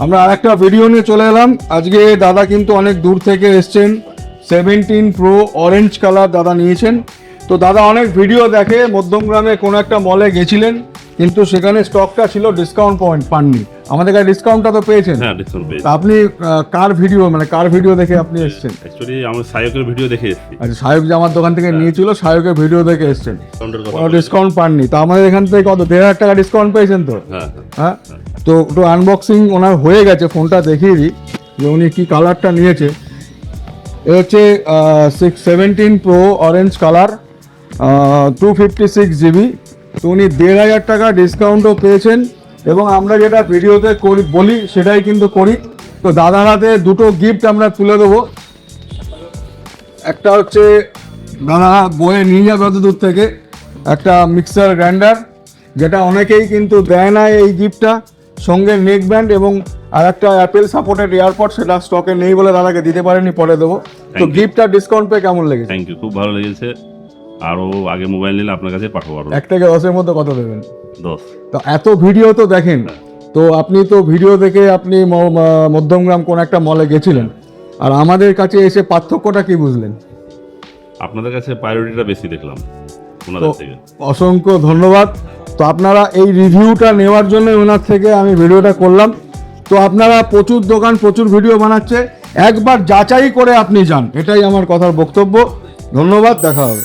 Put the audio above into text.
আমরা আরেকটা ভিডিও নিয়ে চলে এলাম। আজকে দাদা কিন্তু অনেক দূর থেকে এসছেন। 17 প্রো অরেঞ্জ কালার দাদা নিয়েছেন। তো দাদা অনেক ভিডিও দেখে, মধ্যমগ্রামে কোনো একটা মলে গেছিলেন, কিন্তু সেখানে স্টকটা ছিল, ডিসকাউন্ট পয়েন্ট পাননি। আমাদের কাছে ডিসকাউন্টটা তো পেয়েছেন। হ্যাঁ, ডিসকাউন্ট পেয়েছি। তা আপনি কার ভিডিও দেখে আপনি এসছেন? অ্যাকচুয়ালি আমার সায়কের ভিডিও দেখে এসেছি। আচ্ছা, সায়ক যে আমার দোকান থেকে নিয়েছিল, সায়কের ভিডিও দেখে এসছেন, ডিসকাউন্টের কথা কোনো ডিসকাউন্ট পাননি। তো আমাদের এখান থেকে কত 1,500 টাকা ডিসকাউন্ট পেয়েছেন তো? হ্যাঁ, হ্যাঁ। তো একটু আনবক্সিং ওনার হয়ে গেছে, ফোনটা দেখিয়ে দিই যে উনি কি কালারটা নিয়েছে। এ হচ্ছে 17 প্রো অরেঞ্জ কালার, 256 জিবি। তো উনি 1,500 টাকা ডিসকাউন্টও পেয়েছেন, এবং আমরা যেটা ভিডিওতে বলি সেটাই কিন্তু করি। তো দাদার হাতে দুটো গিফট আমরা তুলে দেবো। একটা হচ্ছে দাদা বয়ে নিয়ে যাবে অত দূর থেকে, একটা মিক্সার গ্রাইন্ডার, যেটা অনেকেই কিন্তু দেয় না এই গিফটটা, সঙ্গে নেক ব্যান্ড এবং আর একটা অ্যাপেল সাপোর্টেড এয়ারপড, সেটা স্টকে নেই বলে দাদাকে দিতে পারেনি, পরে দেবো। তো গিফটটা ডিসকাউন্ট পেয়ে কেমন লেগেছে? থ্যাংক ইউ, খুব ভালো লেগেছে। আরও আগে মোবাইল নিলে আপনার কাছে পাঠাবো। আরও 1 থেকে 10-এর মধ্যে কত দেবেন? 10। তো এত ভিডিও তো দেখেন, তো আপনি তো ভিডিও দেখে আপনি মধ্যমগ্রাম কোন একটা মলে গেছিলেন, আর আমাদের কাছে এসে পার্থক্যটা কি বুঝলেন? আপনাদের কাছে প্রায়োরিটিটা বেশি দেখলাম ওনাদের থেকে। অসংখ্য ধন্যবাদ। তো আপনারা এই রিভিউটা নেওয়ার জন্য ওনার থেকে আমি ভিডিওটা করলাম। তো আপনারা প্রচুর দোকান, প্রচুর ভিডিও বানাচ্ছে, একবার যাচাই করে আপনি যান, এটাই আমার কথার বক্তব্য। ধন্যবাদ, দেখা হবে।